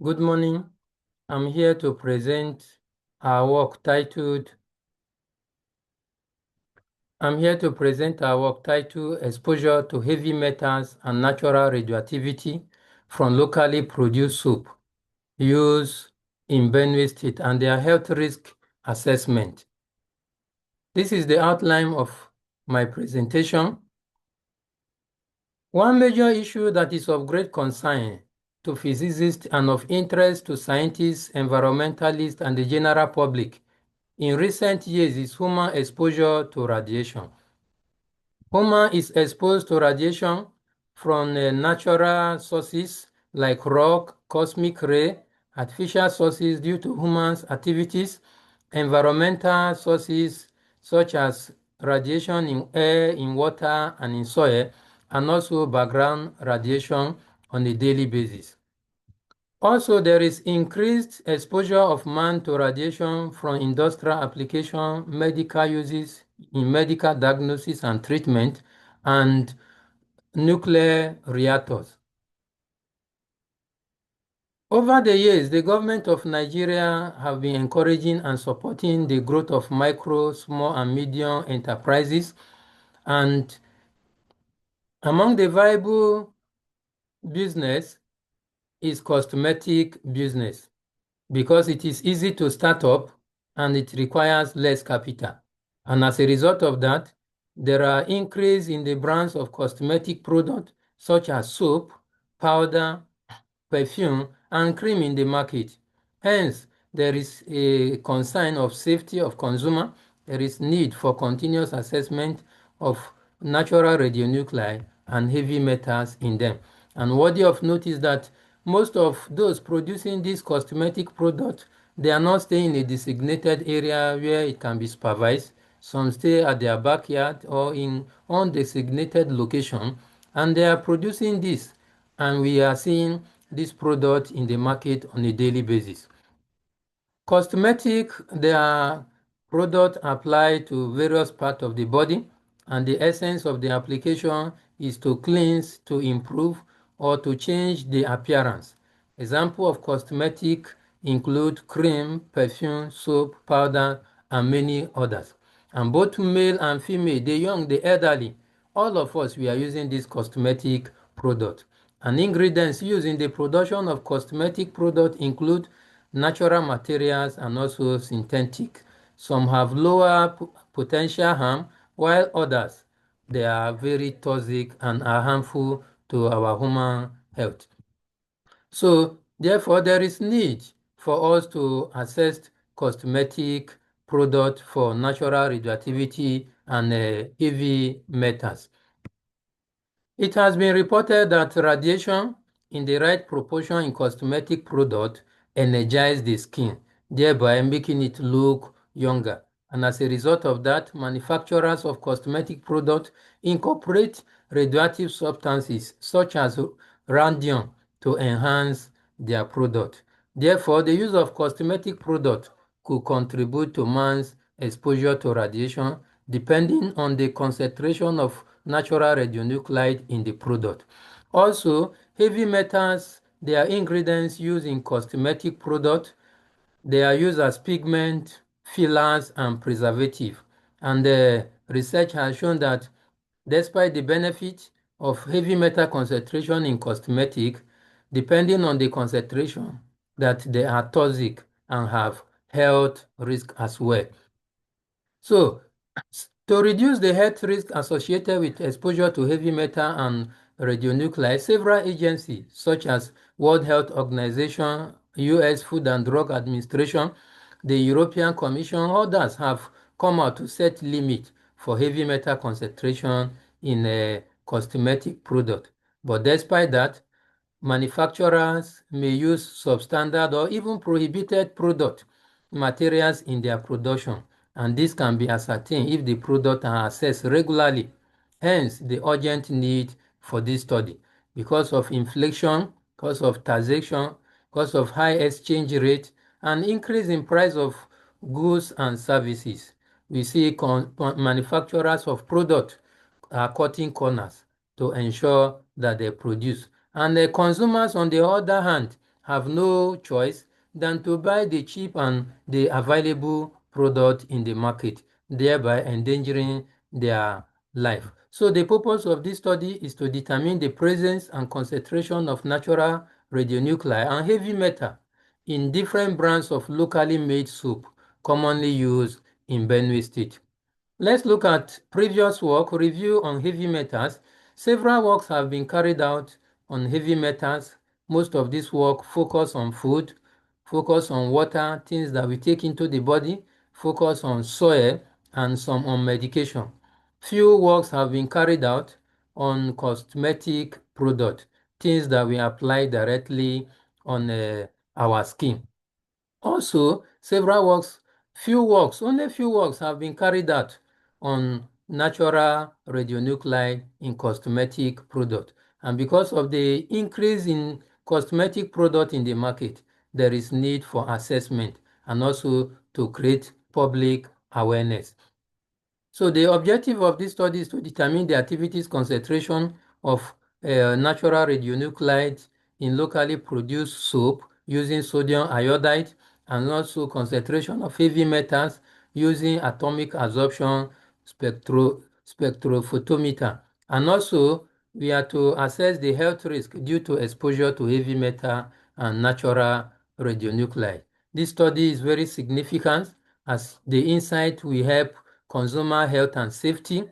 Good morning. I'm here to present our work titled Exposure to Heavy Metals and Natural Radioactivity from Locally Produced Soap Used in Benue State and Their Health Risk Assessment. This is the outline of my presentation. One major issue that is of great concern to physicists and of interest to scientists, environmentalists, and the general public in recent years is human exposure to radiation. Human is exposed to radiation from natural sources like rock, cosmic ray, artificial sources due to humans' activities, environmental sources such as radiation in air, in water, and in soil, and also background radiation on a daily basis. Also, there is increased exposure of man to radiation from industrial application, medical uses in medical diagnosis and treatment, and nuclear reactors. Over the years, the government of Nigeria have been encouraging and supporting the growth of micro, small, and medium enterprises. And among the viable business is cosmetic business, because it is easy to start up and it requires less capital. And as a result of that, there are increase in the brands of cosmetic products such as soap, powder, perfume, and cream in the market. Hence, there is a concern of safety of consumer. There is need for continuous assessment of natural radionuclide and heavy metals in them. And worthy of note is that most of those producing these cosmetic products, they are not staying in a designated area where it can be supervised. Some stay at their backyard or in undesignated location, and they are producing this, and we are seeing this product in the market on a daily basis. Cosmetic, they are products applied to various parts of the body, and the essence of the application is to cleanse, to improve, or to change the appearance. Example of cosmetic include cream, perfume, soap, powder, and many others. And both male and female, the young, the elderly, all of us, we are using this cosmetic product. And ingredients used in the production of cosmetic product include natural materials and also synthetic. Some have lower potential harm, while others, they are very toxic and are harmful to our human health. So, therefore, there is need for us to assess cosmetic product for natural radioactivity and heavy metals. It has been reported that radiation in the right proportion in cosmetic product energize the skin, thereby making it look younger. And as a result of that, manufacturers of cosmetic products incorporate radioactive substances such as radium to enhance their product. Therefore, the use of cosmetic products could contribute to man's exposure to radiation depending on the concentration of natural radionuclide in the product. Also, heavy metals, they are ingredients used in cosmetic products. They are used as pigment, fillers, and preservative. And the research has shown that despite the benefit of heavy metal concentration in cosmetic, depending on the concentration, that they are toxic and have health risk as well. So, to reduce the health risk associated with exposure to heavy metal and radionuclides, several agencies such as World Health Organization, US Food and Drug Administration, the European Commission, others have come out to set limits for heavy metal concentration in a cosmetic product. But despite that, manufacturers may use substandard or even prohibited product materials in their production, and this can be ascertained if the product are assessed regularly. Hence, the urgent need for this study. Because of inflation, because of taxation, because of high exchange rate, and increase in price of goods and services, we see manufacturers of products are cutting corners to ensure that they produce. And the consumers, on the other hand, have no choice than to buy the cheap and the available product in the market, thereby endangering their life. So the purpose of this study is to determine the presence and concentration of natural radionuclide and heavy metal in different brands of locally made soap commonly used in Benue State. Let's look at previous work, review on heavy metals. Several works have been carried out on heavy metals. Most of this work focus on food, focus on water, things that we take into the body, focus on soil, and some on medication. Few works have been carried out on cosmetic product, things that we apply directly on our skin. Also, only few works have been carried out on natural radionuclide in cosmetic product. And because of the increase in cosmetic product in the market, there is need for assessment and also to create public awareness. So the objective of this study is to determine the activities concentration of natural radionuclides in locally produced soap using sodium iodide and also concentration of heavy metals using atomic absorption spectrophotometer. And also we are to assess the health risk due to exposure to heavy metal and natural radionuclide. This study is very significant as the insight will help consumer health and safety.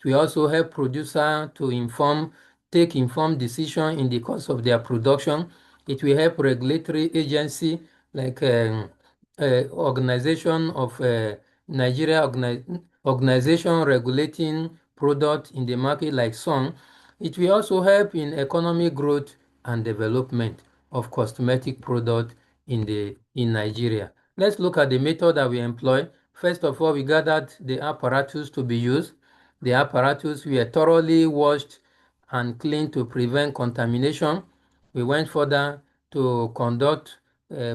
We also help producer to take informed decision in the course of their production. It will help regulatory agency like organization of Nigeria organization regulating product in the market like SON. It will also help in economic growth and development of cosmetic product in Nigeria. Let's look at the method that we employ. First of all, we gathered the apparatus to be used. The apparatus were thoroughly washed and cleaned to prevent contamination. We went further to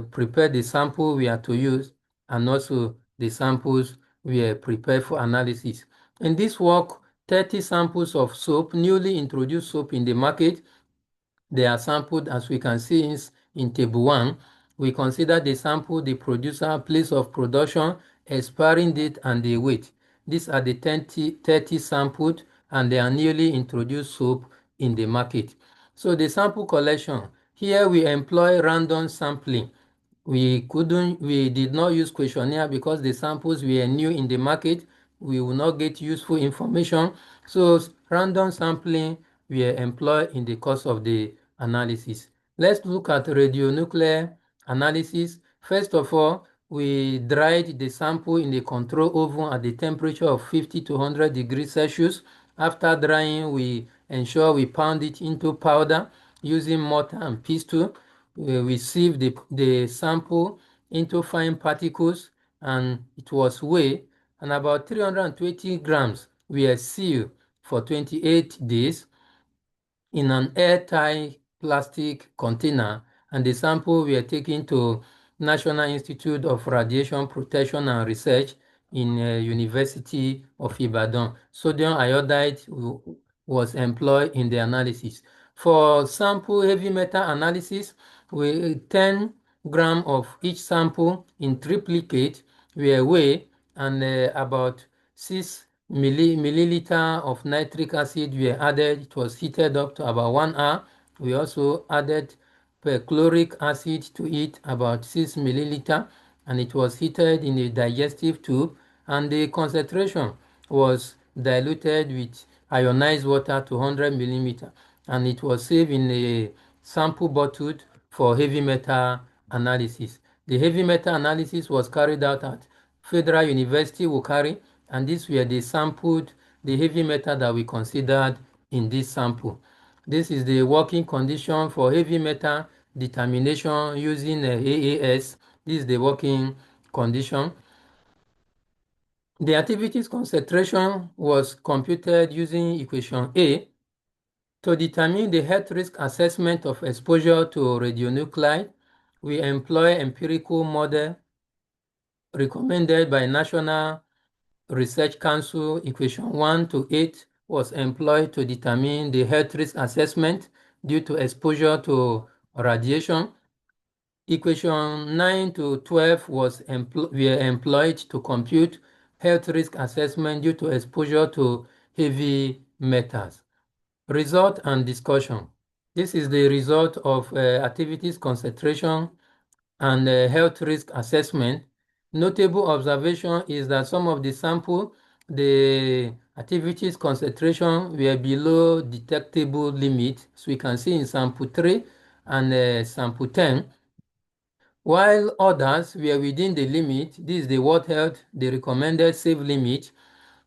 prepare the sample we are to use, and also the samples were prepared for analysis. In this work, 30 samples of soap, newly introduced soap in the market, they are sampled as we can see in table 1. We consider the sample, the producer, place of production, expiring date, and the weight. These are the 30 sampled, and they are newly introduced soap in the market. So the sample collection, here we employ random sampling. We did not use questionnaire because the samples were new in the market. We will not get useful information. So random sampling were employed in the course of the analysis. Let's look at radionuclear analysis. First of all, we dried the sample in the control oven at the temperature of 50 to 100 degrees Celsius. After drying, we ensure we pound it into powder using mortar and pestle. We sieve the sample into fine particles and it was weighed, and about 320 grams were sealed for 28 days in an airtight plastic container, and the sample were taken to National Institute of Radiation Protection and Research in University of Ibadan. Sodium iodide was employed in the analysis. For sample heavy metal analysis, 10 grams of each sample in triplicate were weighed, and about 6 milliliter of nitric acid were added. It was heated up to about 1 hour. We also added perchloric acid to it, about 6 milliliter, and it was heated in a digestive tube, and the concentration was diluted with ionized water to 100 millimeter, and it was saved in a sample bottle for heavy metal analysis. The heavy metal analysis was carried out at Federal University Wukari, and these were the heavy metal that we considered in this sample. This is the working condition for heavy metal determination using AAS. This is the working condition. The activities concentration was computed using equation A to determine the health risk assessment of exposure to radionuclide. We employ empirical model recommended by National Research Council. Equation 1 to 8 was employed to determine the health risk assessment due to exposure to radiation. Equation 9 to 12 were employed to compute health risk assessment due to exposure to heavy metals. Result and discussion. This is the result of activities concentration and health risk assessment. Notable observation is that some of the sample, the activities concentration were below detectable limit. So we can see in sample 3 and sample 10, while others were within the limit. This is the World Health, the recommended safe limit,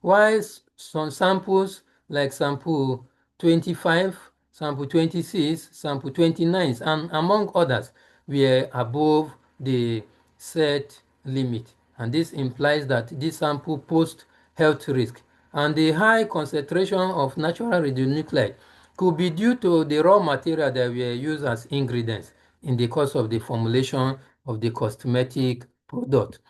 while some samples like sample 25, sample 26, sample 29, and among others were above the set limit. And this implies that this sample posed health risk. And the high concentration of natural radionuclide could be due to the raw material that were used as ingredients in the course of the formulation of the cosmetic product.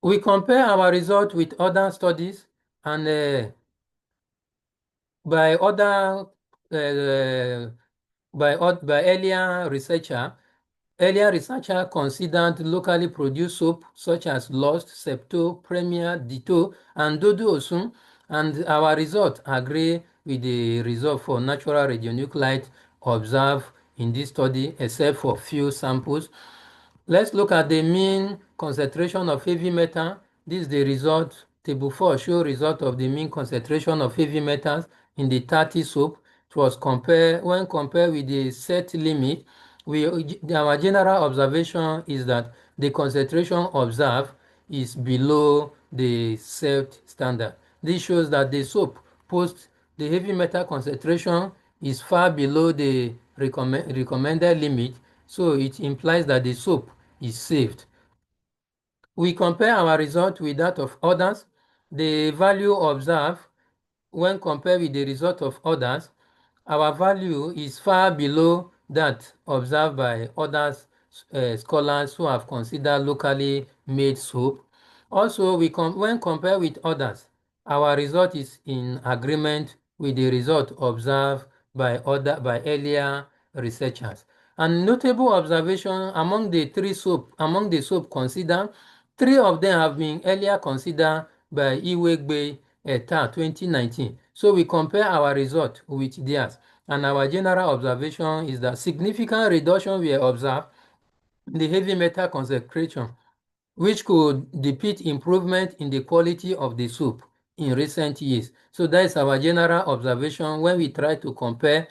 We compare our result with other studies and by other by earlier researcher considered locally produced soap such as Lost, Septo, Premier, Dito, and Dodo Osun, and our results agree with the result for natural radionuclide observed in this study, except for few samples. Let's look at the mean concentration of heavy metal. This is the result. Table 4 shows result of the mean concentration of heavy metals in the 30 soap. It was when compared with the set limit. Our general observation is that the concentration observed is below the set standard. This shows that the soap post the heavy metal concentration is far below the recommended limit, so it implies that the soap is saved. We compare our result with that of others. The value observed when compared with the result of others, our value is far below that observed by others scholars who have considered locally made soap. Also, when compared with others, our result is in agreement with the result observed by earlier researchers. And notable observation among the soap considered, 3 of them have been earlier considered by Iwegbe et al. 2019. So we compare our result with theirs, and our general observation is that significant reduction were observed in the heavy metal concentration, which could depict improvement in the quality of the soup in recent years. So that is our general observation when we try to compare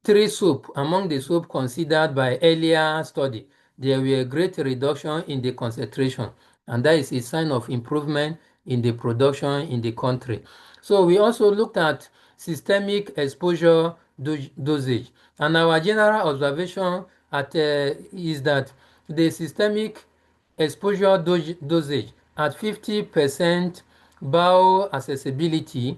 3 soup among the soup considered by earlier study. There were a great reduction in the concentration, and that is a sign of improvement in the production in the country. So we also looked at systemic exposure dosage, and our general observation is that the systemic exposure dosage at 50% bioaccessibility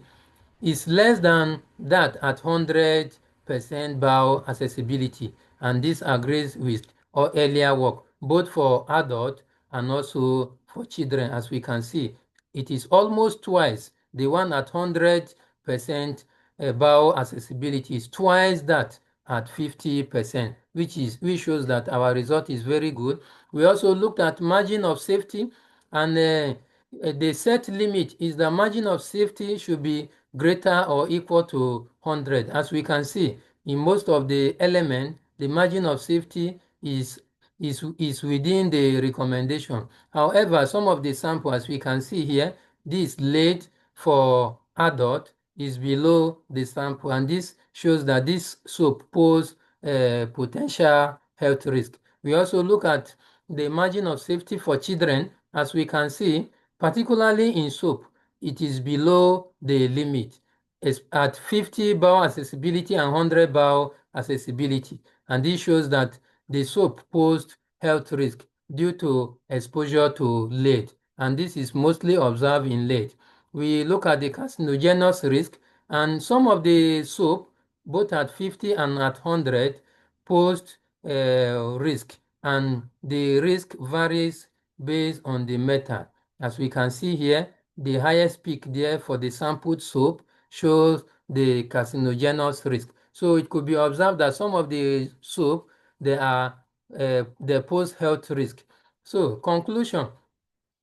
is less than that at 100% bioaccessibility, and this agrees with our earlier work, both for adult and also for children. As we can see, it is almost twice. The one at 100% bioaccessibility is twice that at 50%, which shows that our result is very good. We also looked at margin of safety, and the set limit is the margin of safety should be greater or equal to 100. As we can see, in most of the elements, the margin of safety is within the recommendation. However, some of the samples, as we can see here, this lead for adult is below the sample, and this shows that this soap pose potential health risk. We also look at the margin of safety for children. As we can see, particularly in soap, it is below the limit. It's at 50 bowel accessibility and 100 bowel accessibility. And this shows that the soap posed health risk due to exposure to lead. And this is mostly observed in lead. We look at the carcinogenous risk, and some of the soap, both at 50 and at 100, posed risk, and the risk varies based on the metal. As we can see here, the highest peak there for the sampled soap shows the carcinogenous risk. So it could be observed that some of the soap, they pose health risk. So conclusion,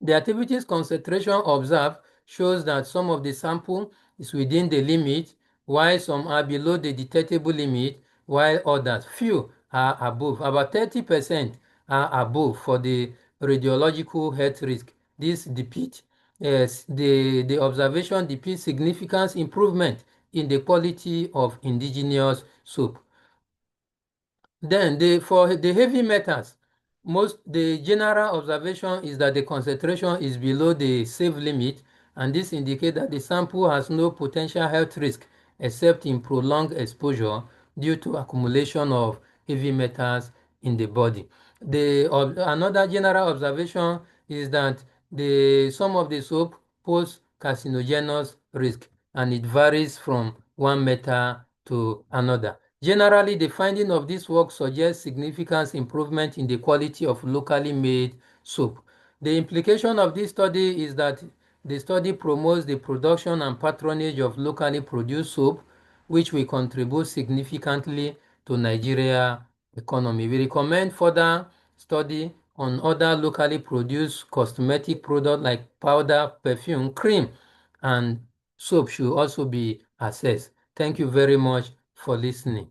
the activities concentration observed shows that some of the sample is within the limit, while some are below the detectable limit, while others, few, are above. About 30% are above for the radiological health risk. This depicts, yes, the observation depicts significant improvement in the quality of indigenous soap. Then for the heavy metals, the general observation is that the concentration is below the safe limit, and this indicates that the sample has no potential health risk except in prolonged exposure due to accumulation of heavy metals in the body. Another general observation is that some of the soap pose carcinogenous risk, and it varies from one metal to another. Generally, the finding of this work suggests significant improvement in the quality of locally made soap. The implication of this study is that the study promotes the production and patronage of locally produced soap, which will contribute significantly to Nigeria economy. We recommend further study on other locally produced cosmetic products like powder, perfume, cream, and soap should also be assessed. Thank you very much for listening.